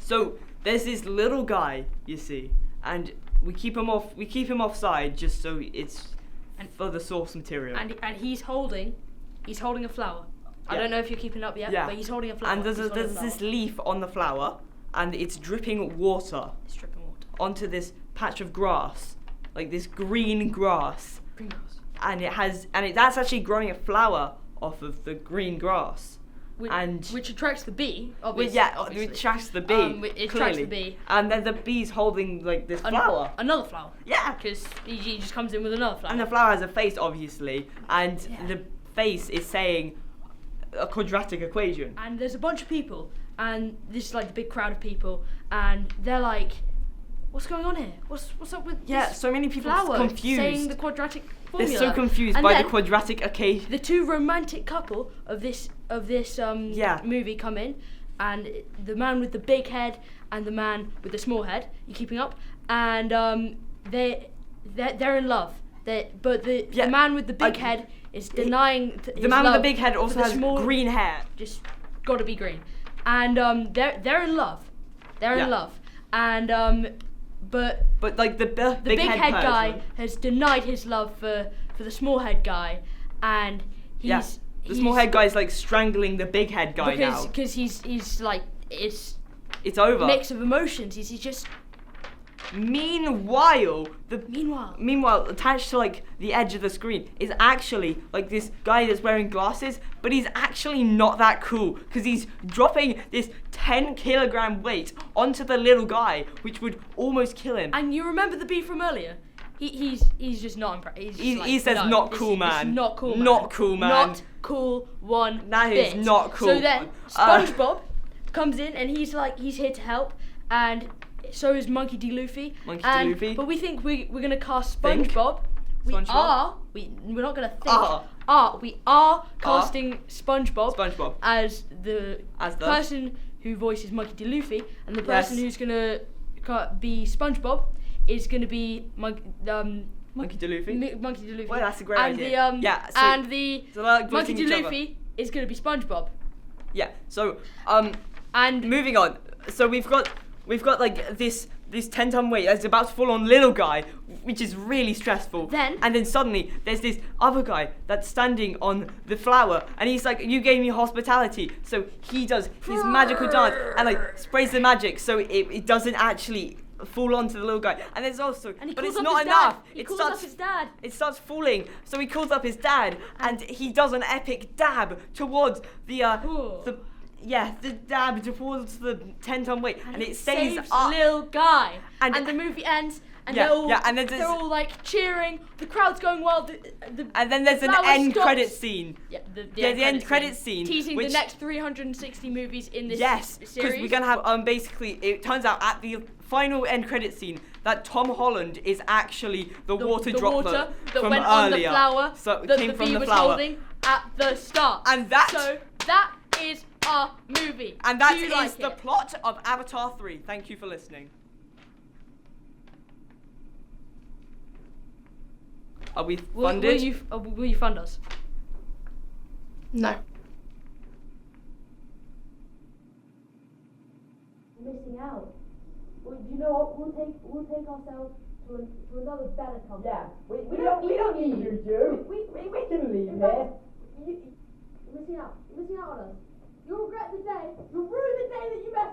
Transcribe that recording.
So there's this little guy, you see, and we keep him offside just so it's for the source material. And he's holding a flower. I don't know if you're keeping up yet, but he's holding a flower. And there's this leaf on the flower, and it's dripping water. Onto this patch of grass, like this green grass. Green grass. And that's actually growing a flower off of the green grass. Which attracts the bee, obviously. Which attracts the bee. It attracts the bee. And then the bee's holding like this flower. Another flower. Yeah. Because he just comes in with another flower. And the flower has a face, obviously, and the face is saying a quadratic equation. And there's a bunch of people, and this is like the big crowd of people, and they're like, what's going on here? What's up with this so many people flower are confused. saying the quadratic formula? They're so confused by the quadratic equation. The two romantic couple of this movie come in, and the man with the big head and the man with the small head. You keeping up? And they're in love. But the man with the big head is denying the man with the big head also has green hair. Just gotta be green. And they're in love. They're in love. And but like the big head guy has denied his love for the small head guy, and he's the small head guy is like strangling the big head guy now because he's like it's over. Mix of emotions. He's just. Meanwhile, attached to like the edge of the screen is actually like this guy that's wearing glasses, but he's actually not that cool because he's dropping this 10-kilogram weight onto the little guy, which would almost kill him. And you remember the bee from earlier? He's just not impressed. He says, "Not cool, man. Not cool, man. Not cool, man. Not cool one That bit." is not cool. So then SpongeBob comes in and he's here to help, and so is Monkey D. Luffy. But we think we're gonna cast SpongeBob. We're not gonna think. We are casting SpongeBob as the person who voices Monkey D. Luffy, and the person who's gonna be SpongeBob is gonna be Monkey D. Luffy. Monkey D. Luffy. Well, that's a great idea. And the Monkey D. Luffy is gonna be SpongeBob. Yeah. So and moving on. So we've got like this 10-ton weight that's about to fall on little guy, which is really stressful. And then suddenly there's this other guy that's standing on the flower, and he's like, "You gave me hospitality." So he does his magical dance and like sprays the magic, so it doesn't actually fall onto the little guy. And there's also, but it's not enough. He calls up his dad. It starts falling, so he calls up his dad, and he does an epic dab towards the dab towards the 10-ton weight, and it saves up. Little guy. And the movie ends, and they're all like cheering. The crowd's going wild. And then there's an end credit scene. Yeah, the end credit scene. Teasing the next 360 movies in this series. Because we're gonna have basically. It turns out at the final end credit scene that Tom Holland is actually the water droplet water that from went earlier. On the flower so it that came the from bee the was flower. holding at the start. And that is our movie. And that is the plot of Avatar 3. Thank you for listening. Are we funded? Will you fund us? No. We're missing out. Well, you know what? We'll take ourselves to another better company. Yeah. We don't need you, Joe. We can leave here. You're missing out. You're missing out on us. You'll regret the day. You'll ruin the day that you met